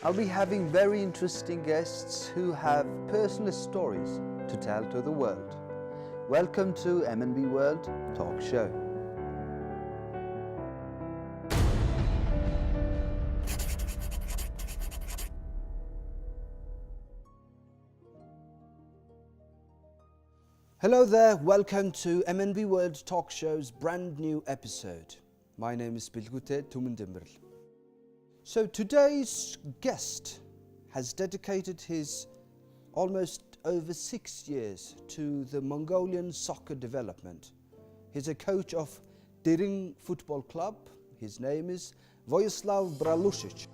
I'll be having very interesting guests who have personal stories to tell to the world. Welcome to MNB World Talk Show. Hello there, welcome to MNB World Talk Show's brand new episode. My name is Bilgute Tumundimbril. So today's guest has dedicated his almost over 6 years to the Mongolian soccer development. He's a coach of Deren football club. His name is Vojislav Bralušić.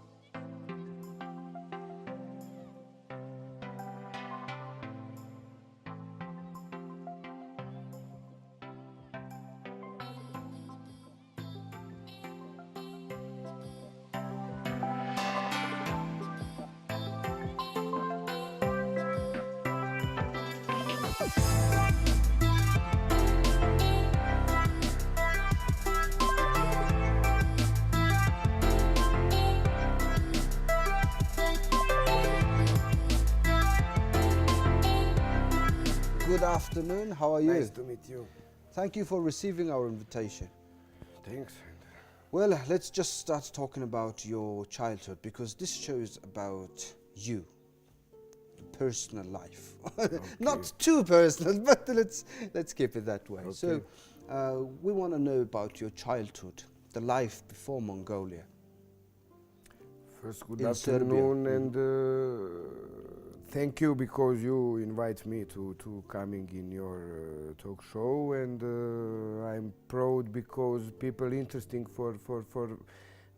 Good afternoon, how are you? Nice to meet you. Thank you for receiving our invitation. Thanks. Well, let's just start talking about your childhood, because this show is about you, personal life. Okay. Not too personal, but let's keep it that way. Okay. So we want to know about your childhood, the life before Mongolia. First, good In afternoon, Serbia. and thank you because you invite me to coming in your talk show, and I'm proud because people interesting for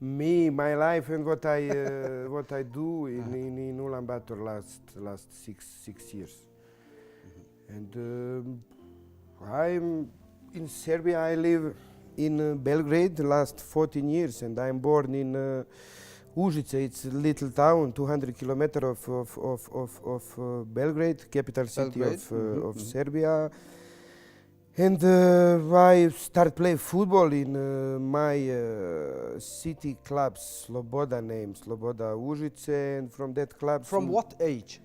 me, my life, and what I what I do in Ulaanbaatar last six years. And I'm in Serbia. I live in Belgrade the last 14 years, and I'm born in Užice. It's a little town, 200 kilometers of Belgrade, capital city Belgrade. of Serbia. And I start play football in my city club, Sloboda name, Sloboda Užice, and from that club. From what age?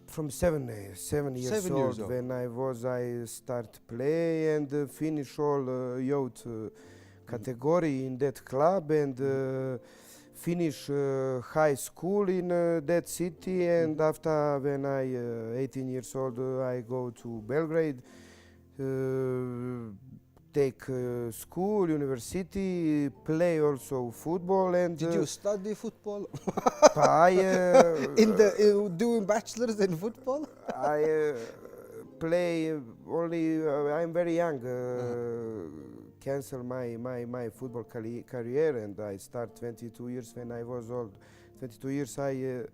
From 7 years 7 years old. old. When I start play and finish all youth category in that club, and finish high school in that city, and after when I 18 years old I go to Belgrade, take school, university, play also football. And Did you study football? I Doing bachelor's in football? I play only I'm very young, cancel my football career, and I start 22 years when I was old. 22 years I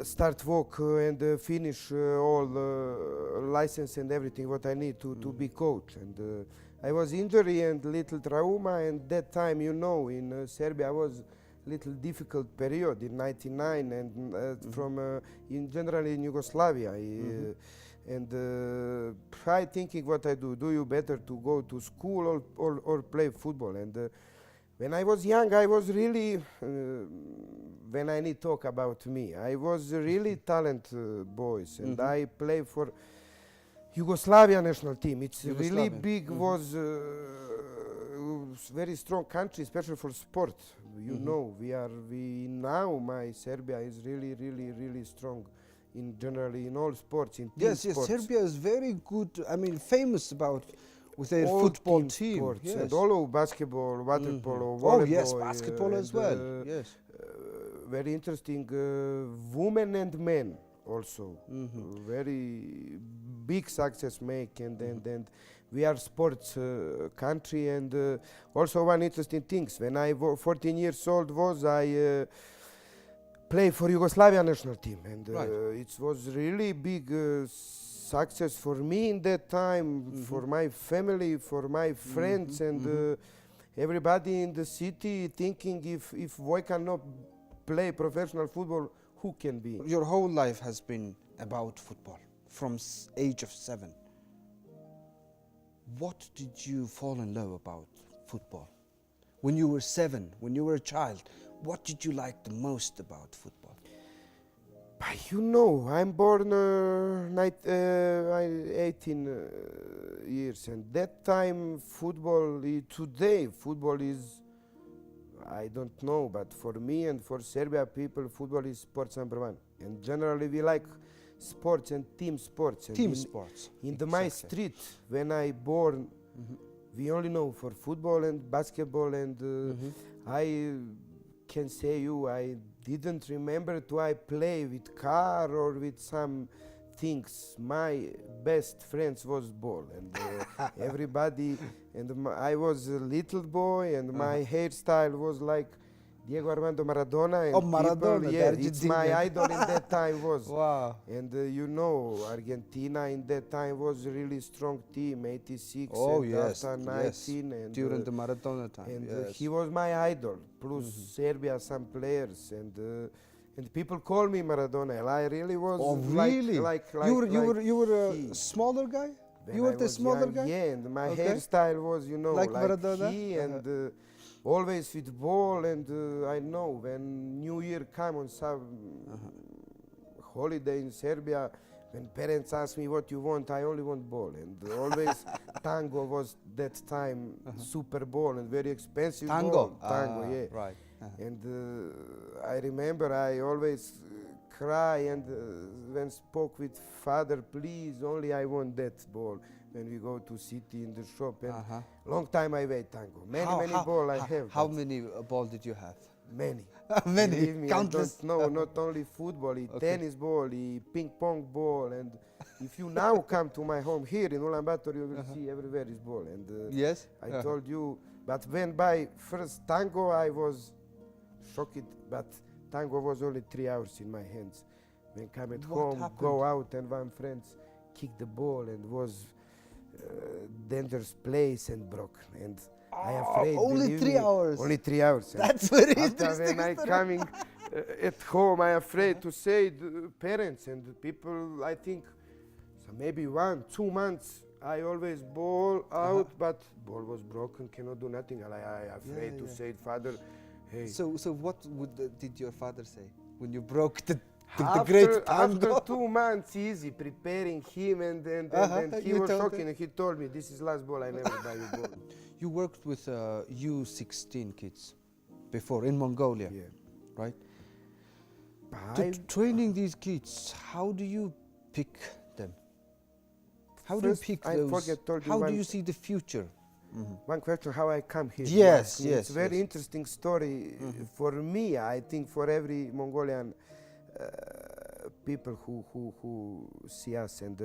start work and finish all license and everything what I need to be coach. And I was injury and little trauma, and that time, you know, in Serbia was little difficult period in 99, and from in general in Yugoslavia. And I thinking what I do you better to go to school or play football. And when I was young, I was really, when I need talk about me, I was really talented boys, and I play for Yugoslavia national team. It's really big, was very strong country, especially for sport. You know, we now my Serbia is really strong. In generally in all sports, in team Yes, sports. Serbia is very good. I mean, famous with their All football team. Sports, Yes. and all basketball, water polo, volleyball. Oh yes, basketball as well. Yes. Very interesting women and men also. Very big success make, and we are sports country. And also one interesting things. When I was 14 years old, I play for Yugoslavia national team, and it was really big success for me in that time, for my family, for my friends, and everybody in the city thinking if boy cannot play professional football, who can be? Your whole life has been about football from age of 7. What did you fall in love about football? When you were 7, when you were a child, what did you like the most about football? You know, I'm born 18 years, and that time today football is, I don't know, but for me and for Serbia people, football is sports number one. And generally we like sports and team sports. And Team sports. In my street, when I born, we only know for football and basketball, and I can say you, I didn't remember to I play with car or with some things. My best friends was ball, and everybody, and I was a little boy, and my hairstyle was like Diego Armando Maradona. And Maradona, yeah, it's my idol in that time was. Wow. And you know, Argentina in that time was a really strong team, 86 Oh, and yes, after 19. And during the Maradona time. and Yes. he was my idol, plus Serbia, some players, and people call me Maradona. And I really was Oh, really? You were a he. smaller guy? When You were I the was smaller young, guy? Yeah, and my Okay. hairstyle was, you know, Like like Maradona? he, and always with ball. And I know when New Year come on some holiday in Serbia, when parents ask me what you want, I only want ball. And always tango was that time Super Bowl and very expensive Tango. ball. Tango, yeah. Right. And I remember I always cry and when spoke with father, please, only I want that ball. When we go to city in the shop, and long time I wait tango. Many ball I have. How many balls did you have? Many. Many, Believe me, countless. I don't know, not only football, tennis ball, ping pong ball, and if you now come to my home here in Ulaanbaatar, you will see everywhere is ball. And Yes. I told you, but when by first tango, I was shocked, but tango was only 3 hours in my hands. When come at What home, happened? go out, and one friends kick the ball and was dangerous place and broken. And I afraid. Only believe 3 me, hours. Only 3 hours. And That's very after interesting. when I coming at home, I afraid to say the parents and the people. I think so maybe 1-2 months. I always ball out, but ball was broken. Cannot do nothing. I afraid to say, father. Hey. So what did your father say when you broke the After, great after tango? 2 months, easy preparing him, and he You was told shocking. him? And he told me, "This is last ball. I never buy you ball." You worked with U16 kids before in Mongolia, Yeah. right? I- Training these kids, how do you pick them? How do you First, pick I those? forget told you How do one- you see the future? One question: how I come here? you Yes, ask me. yes, It's a very yes. interesting story for me. I think for every Mongolian people who see us, and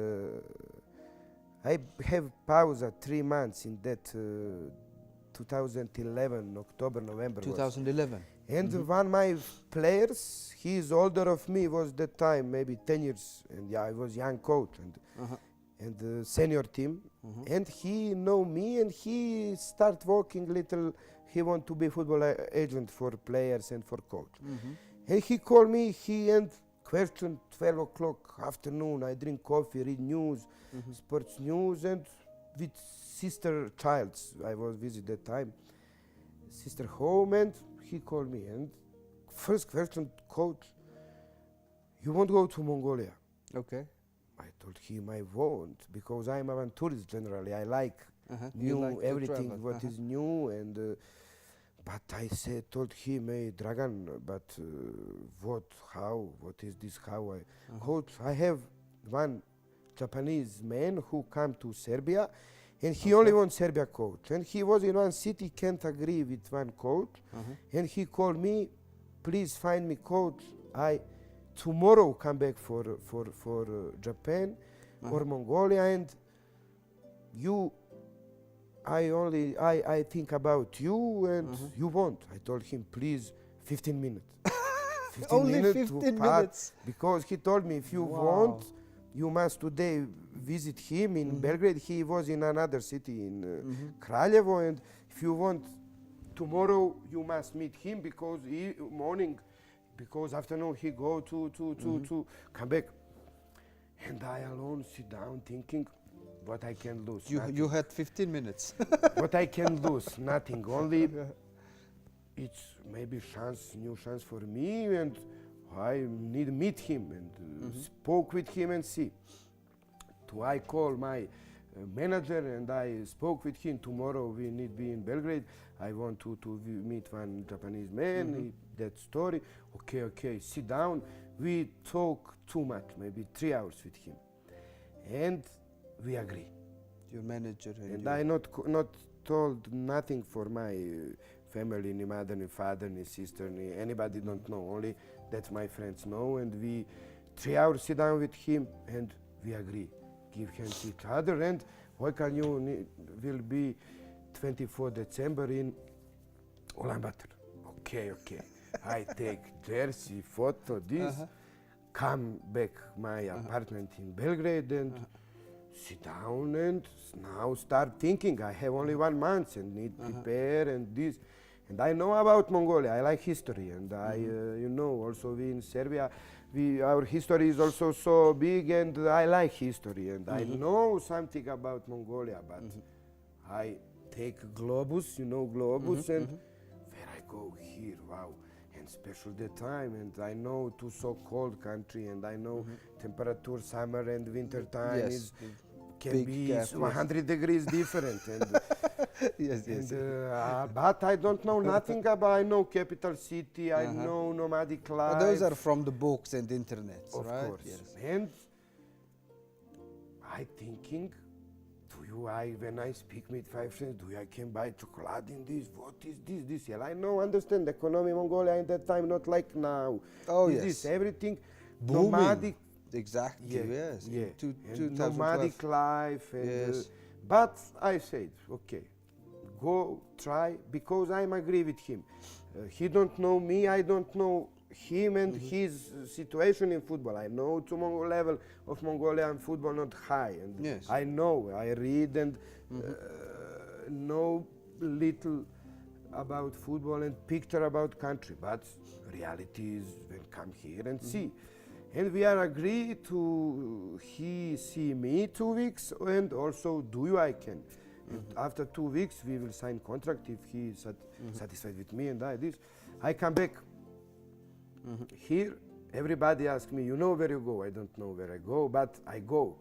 I have pause 3 months in that 2011 October November. was. 2011. And one my players, he is older of me, was that time maybe 10 years, and yeah, I was young coach and the senior team, and he know me, and he start working little. He want to be football agent for players and for coach, and he called me. He and question 12 o'clock afternoon. I drink coffee, read news, sports news, and with sister childs. I was visit that time, sister home, and he called me. And first question, coach, you want to go to Mongolia? Okay. I told him I won't, because I'm a tourist generally. I like You new like to everything travel. what is new, and but I told him, hey Dragan, but what is this, how coach, I have one Japanese man who come to Serbia, and he only wants Serbia coach, and he was in one city, can't agree with one coach, and he called me, please find me coach. I tomorrow come back for Japan or Mongolia, and you, I think about you, and you won't. I told him, please, 15 minutes. 15 Only minutes 15 to pack, minutes. because he told me, if you want, you must today visit him in Belgrade. He was in another city in Kraljevo, and if you want tomorrow, you must meet him, because morning, because afternoon he go to come back. And I alone sit down thinking, what I can lose. You had 15 minutes. What I can lose, nothing. Only it's maybe new chance for me, and I need to meet him and spoke with him and see. I call my manager and I spoke with him. Tomorrow we need to be in Belgrade. I want to meet one Japanese man. That story. Okay, sit down. We talk too much, maybe 3 hours with him, and we agree. Your manager and I not told nothing for my family, ni mother, ni father, ni sister, ni anybody don't know. Only that my friends know, and we 3 hours sit down with him and we agree. Give hands each other, and why can you will be 24 December in Ulaanbaatar. Okay. I take jersey, photo, this, come back my apartment in Belgrade and sit down and now start thinking. I have only 1 month and need prepare and this. And I know about Mongolia. I like history, and I, also we in Serbia, our history is also so big, and I like history, and I know something about Mongolia, but I take Globus, Globus, and where I go here, wow, and special the time, and I know to so cold country, and I know temperature summer and winter time can be 100 degrees different, and but I don't know nothing about. I know capital city. I know nomadic life. But those are from the books and internet, of right? Course. Yes. And I thinking, when I speak with my friends, I can buy chocolate in this? What is this? Yeah, I know, understand economy Mongolia in that time, not like now. Oh, This everything booming. Nomadic. Exactly. Yes. And nomadic life. And, but I said, okay, go try, because I'm agree with him. He don't know me, I don't know him and his situation in football. I know to level of Mongolian football not high, and I know, I read and know little about football and picture about country, but reality is when come here and see. And we are agreed to he see me 2 weeks and also do I can. And after 2 weeks we will sign contract if he is satisfied with me and I come back. Here everybody asks me, you know where you go? I don't know where I go, but I go.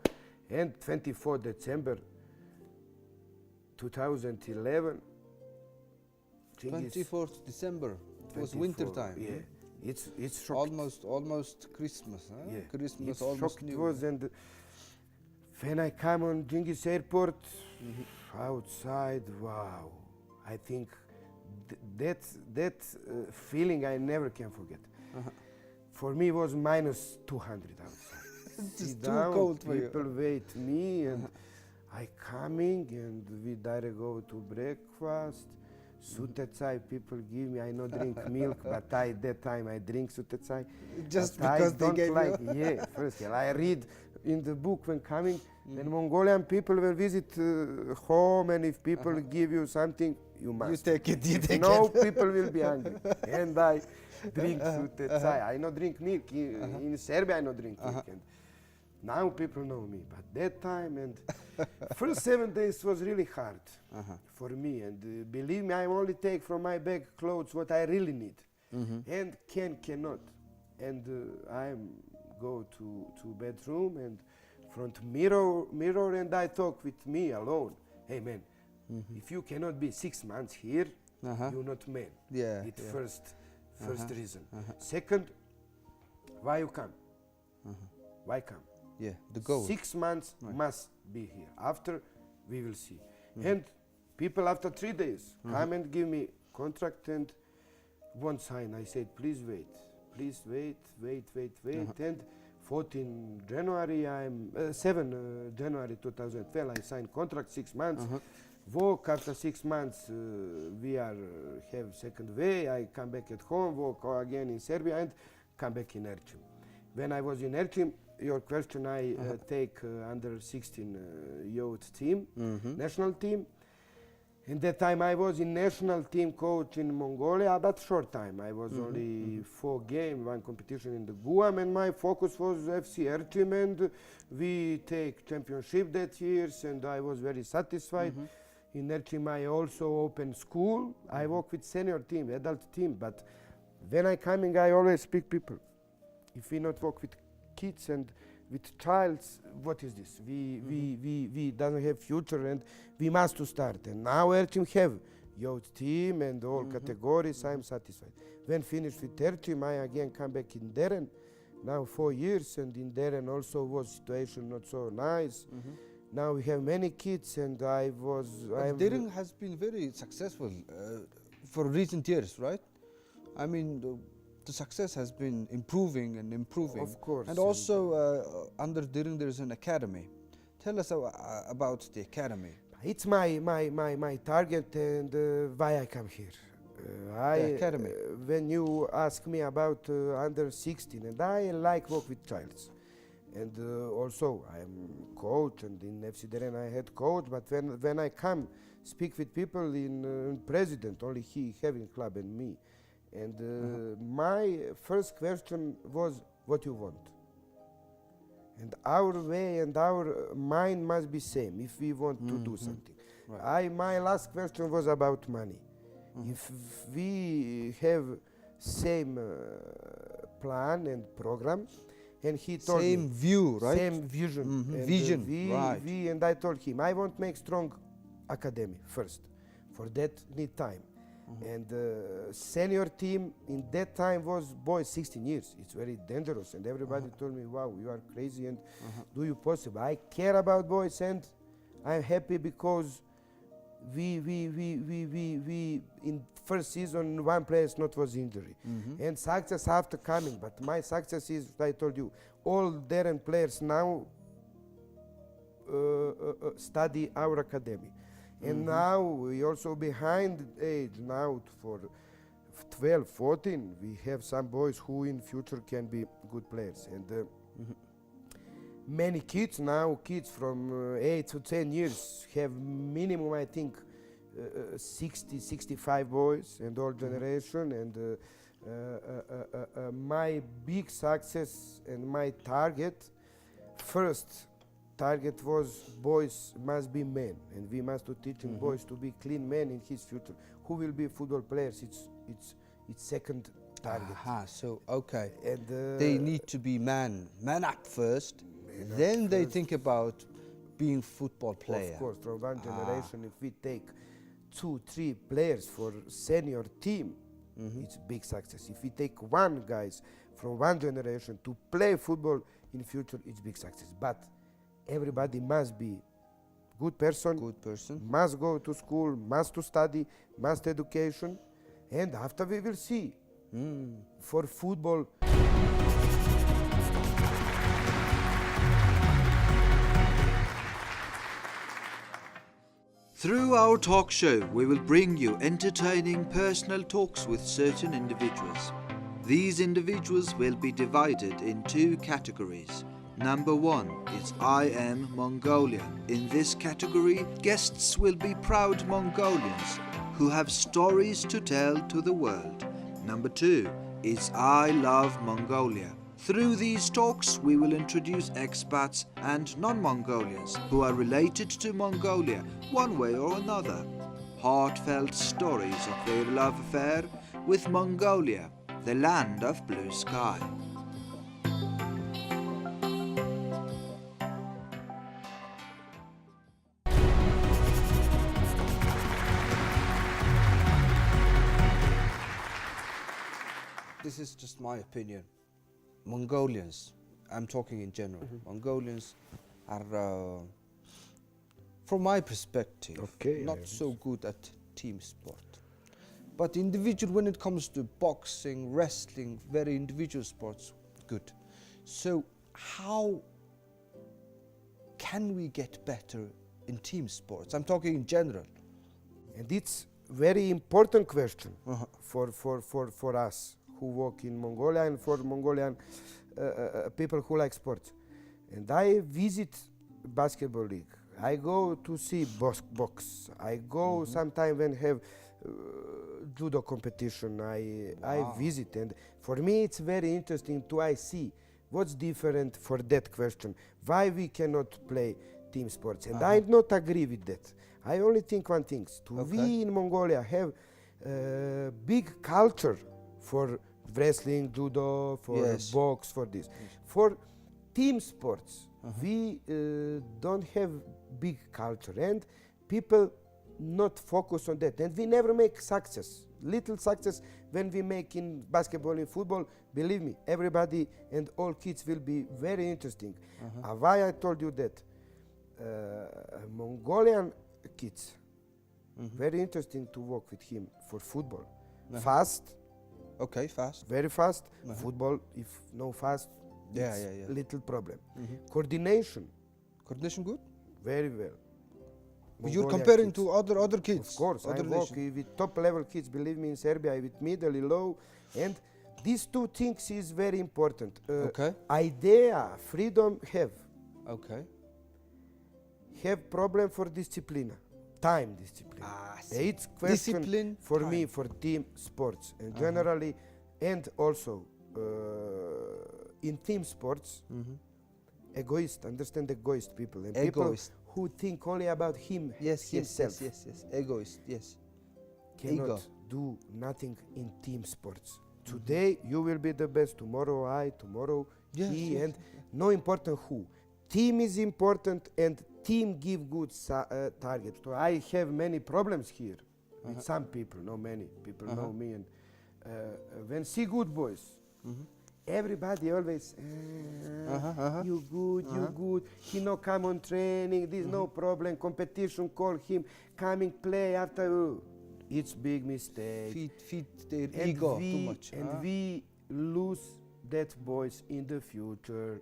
And 24 December 2011. 24th December. It was winter time. Yeah. It's shocked. Almost Christmas, huh? Yeah. Christmas it's almost shocked new. It was, and when I come on Genghis Airport, outside, wow! I think that feeling I never can forget. For me, it was minus 200 outside. It's too cold for you. People wait me, and I coming, and we direct go to breakfast. Sutecaj people give me. I no drink milk, but that time I drink sutecaj. Just but because I they don't gave like. you. Yeah, first I read in the book when coming. When Mongolian people will visit home, and if people give you something, you must. You take it. You take no it. people will be hungry, and I drink sutecaj. I no drink milk in Serbia. I no drink milk. And now people know me, but that time and first 7 days was really hard for me. And believe me, I only take from my bag clothes what I really need, and cannot. And I go to bedroom and front mirror and I talk with me alone. Hey man, if you cannot be 6 months here, you're not man. Yeah. It's first reason. Second, why you come? Why come? Yeah, the goal. 6 months must be here. After, we will see. And people after 3 days come and give me contract and won't sign. I said, please wait. Please wait. And 14 January, 7 January 2012, I signed contract 6 months. Work after 6 months, we have second way. I come back at home, work again in Serbia and come back in Erchim. When I was in Erchim, your question, I take under 16 youth team, national team. In that time I was in national team coach in Mongolia, but short time. I was only 4 games, 1 competition in the Guam, and my focus was FC Erchim, and we take championship that years, and I was very satisfied. In Erchim I also opened school. I work with senior team, adult team, but when I coming I always speak people. if we not work with kids and with childs, what is this? We doesn't have future, and we must to start. And now our team have youth team and all categories. I'm satisfied. When finished with their team, I again come back in Deren. Now 4 years, and in Deren also was situation not so nice. Now we have many kids, and Deren has been very successful for recent years, right? I mean, the success has been improving and improving. Of course. And also under Deren there is an academy. Tell us about the academy. It's my target, and why I come here. The academy. When you ask me about under 16, and I like work with childs, and also I'm coach, and in FC Deren I had coach. But when I come speak with people in president, only he having club and me, and my first question was what you want. And our way and our mind must be same if we want to do something. Right. My last question was about money. If we have same plan and program, and he told same me view, right? Same vision. And vision, right? And I told him I want to make strong academy first. For that need time. And senior team in that time was boys 16 years. It's very dangerous, and everybody told me, "Wow, you are crazy, and do you possible?" I care about boys, and I'm happy because we in first season one player not was injury, and success after coming. But my success is, I told you, all Deren players now study our academy. And now we also behind age now for 12, 14, we have some boys who in future can be good players. And many kids now, kids from 8 to 10 years have minimum, I think, 60, 65 boys and all generation. And my big success and my first target was boys must be men, and we must to teaching boys to be clean men in his future. Who will be football players? It's second target. So okay, and they need to be man up first, then they think about being football player. Of course, from one generation, if we take 2, 3 players for senior team, it's big success. If we take one guys from one generation to play football in future, it's big success. But everybody must be good person, must go to school, must to study, must education, and after we will see. For football. Through our talk show, we will bring you entertaining personal talks with certain individuals. These individuals will be divided in 2 categories. Number 1 is I Am Mongolian. In this category, guests will be proud Mongolians who have stories to tell to the world. Number 2 is I Love Mongolia. Through these talks, we will introduce expats and non-Mongolians who are related to Mongolia one way or another. Heartfelt stories of their love affair with Mongolia, the land of blue sky. This is just my opinion. Mongolians, I'm talking in general, Mongolians are, from my perspective, not so good at team sport. But individual, when it comes to boxing, wrestling, very individual sports, good. So how can we get better in team sports? I'm talking in general. And it's very important question for us who work in Mongolia and for Mongolian people who like sports. And I visit basketball league. I go to see box. I go sometime when have judo competition. I visit, and for me it's very interesting to I see what's different for that question. Why we cannot play team sports? And I not agree with that. I only think one thing. We in Mongolia have big culture for wrestling, judo, for Yes. box, for this. For team sports, we don't have big culture, and people not focus on that, and we never make success. Little success when we make in basketball, in football, believe me, everybody and all kids will be very interesting. Why I told you that? Mongolian kids, very interesting to work with him for football. Fast, Okay, fast. very fast. Football, if no fast, Yeah, it's yeah. little problem. Coordination, Coordination good? very well. But you're Mongolian comparing kids. to other kids. Of course, I other work nation. with top level kids, believe me, in Serbia, with middle, low, and these two things is very important. Okay. Idea, freedom Okay. have problem for discipline, time discipline. It's question Discipline, for time. me for team sports and generally, and also in team sports. Egoist, understand egoist people and Egoist. people who think only about himself. Yes. Egoist, yes. Cannot Ego. do nothing in team sports. Today you will be the best, tomorrow I, tomorrow Yes, he, yes, and no important who. Team is important and team give good target. So I have many problems here with some people, not many people know me, and when see good boys, everybody always you good, he no come on training, this no problem, competition call him, coming play after you. It's big mistake. Feed their And ego we, too much. And we lose that boys in the future.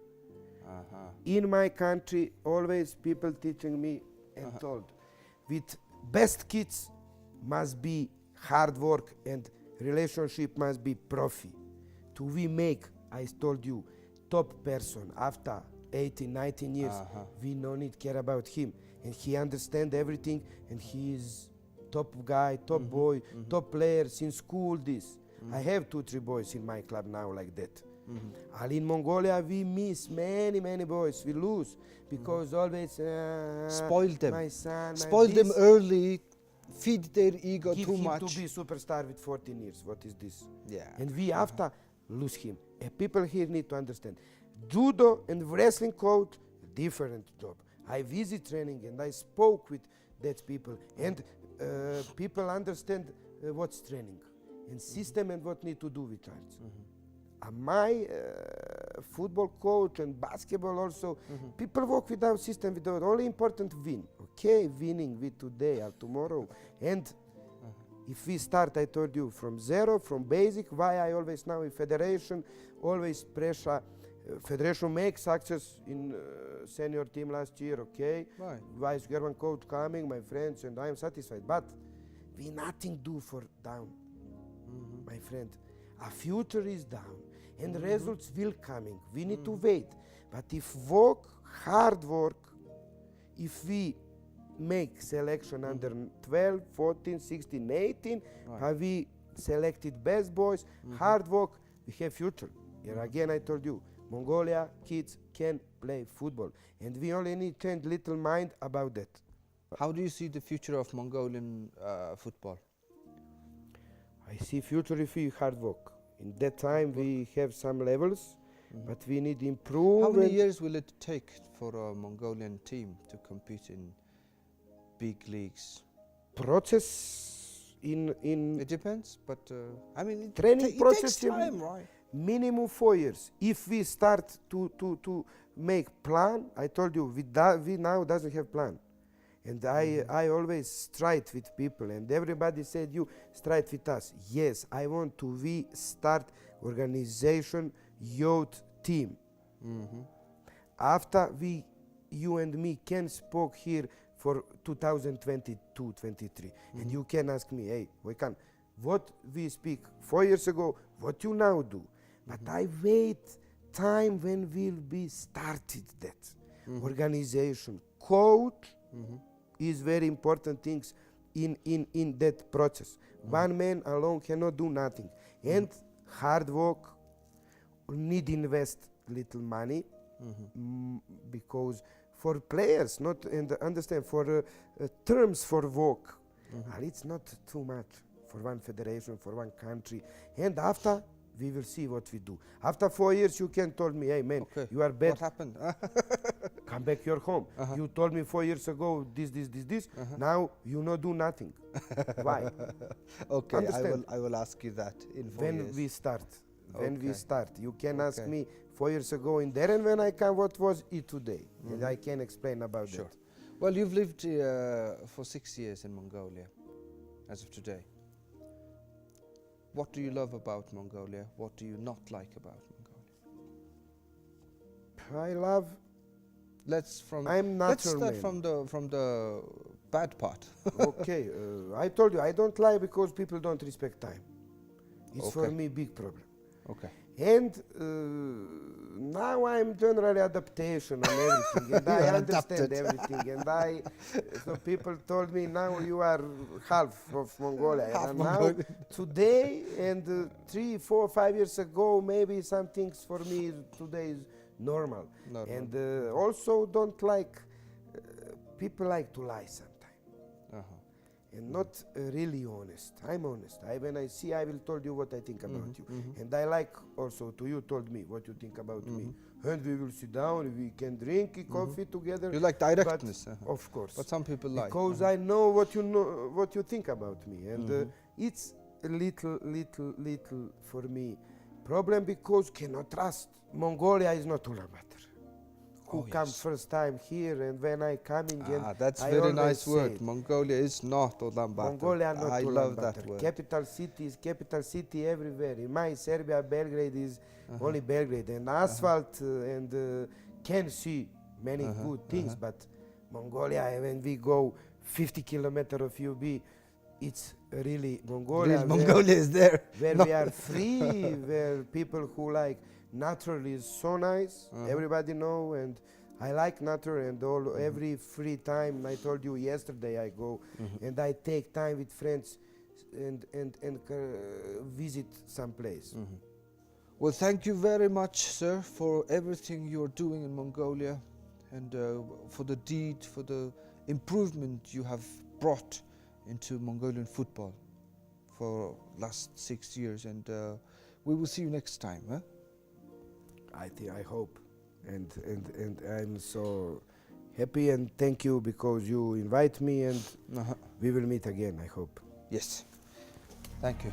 In my country, always people teaching me and told, with best kids must be hard work and relationship must be profi. To we make, I told you, top person after 18, 19 years, we no need care about him. And he understand everything and he is top guy, top boy, top players in school this. I have 2-3 boys in my club now like that. And in Mongolia we miss many boys, we lose because always Spoil them. my son, Spoil them early, feed their ego give too him much. to be superstar with 14 years. What is this? Yeah. And we after lose him. And people here need to understand. Judo and wrestling coach, different job. I visit training and I spoke with that people. And people understand what's training and system and what need to do with arts. My football coach and basketball also, people work without system, without only important win. Okay, winning with today or tomorrow. And if we start, I told you, from zero, from basic, why I always now in federation, always pressure. Federation makes success in senior team last year, okay? Right. Vice German coach coming, my friends, and I am satisfied. But we nothing do for down, my friend. Our future is down, and the results will coming. We need to wait. But if work, hard work, if we make selection under 12, 14, 16, 18, have we selected best boys, hard work, we have future. Here again I told you, Mongolia kids can play football, and we only need change little mind about that. How do you see the future of Mongolian football? I see future if we hard work. In that time we have some levels, but we need improve. How many years will it take for a Mongolian team to compete in big leagues? Process in It depends, but I mean, it training it process takes time, right? minimum 4 years. If we start to make plan, I told you we now doesn't have plan. And I always strive with people, and everybody said you strive with us. Yes, I want to we start organization youth team. After you and me can spoke here for 2022-23, and you can ask me, hey, we can, what we speak 4 years ago, what you now do. But I wait time when will be started that organization. Coach is very important things in that process. One man alone cannot do nothing. And hard work, need invest little money because for players, not and understand for terms for work, and it's not too much for one federation, for one country. And after we will see what we do. After 4 years, you can told me, hey man, Okay. you are bad. What happened? Come back your home. You told me 4 years ago this. Now you not do nothing. Why? Okay, Understand? I will ask you that in 4 When years. we start, Okay. you can ask Okay. me 4 years ago in Deren when I come, what was it today? And I can explain about Sure. that. Well, you've lived for 6 years in Mongolia, as of today. What do you love about Mongolia? What do you not like about Mongolia? I love. Let's Natural start man. from the bad part. Okay, I told you I don't lie because people don't respect time. It's for Okay. me big problem. Okay. And now I'm generally adaptation on everything, and You I are understand adapted. everything. And so people told me now you are half of Mongolia. Half and Mongolian. now today and 3, 4, 5 years ago, maybe some things for me today is normal. Normal. And also don't like people like to lie sometimes. And not really honest. I'm honest. When I see, I will tell you what I think about you. And I like also to you told me what you think about me. And we will sit down, we can drink coffee together. You like directness. But of course. But some people like. Because I know what you think about me. And it's a little for me problem because cannot trust. Mongolia is not Ulaanbaatar. Who come yes. first time here and when I coming and That's I very always nice say word. Mongolia is not Ulaanbaatar. Mongolia not I love that Ulaanbaatar. word. Capital city everywhere. In my Serbia, Belgrade is only Belgrade and asphalt and can see many good things. But Mongolia, when we go 50 kilometers of UB, it's really Mongolia. Real Mongolia is there. Where we are free, where people who like natural is so nice. Everybody know, and I like nature and all. Every free time, I told you yesterday, I go and I take time with friends and visit some place. Well, thank you very much, sir, for everything you're doing in Mongolia and for the deed, for the improvement you have brought into Mongolian football for last 6 years. And we will see you next time. Huh? I hope, and I'm so happy and thank you because you invite me and we will meet again. I hope. Yes. Thank you.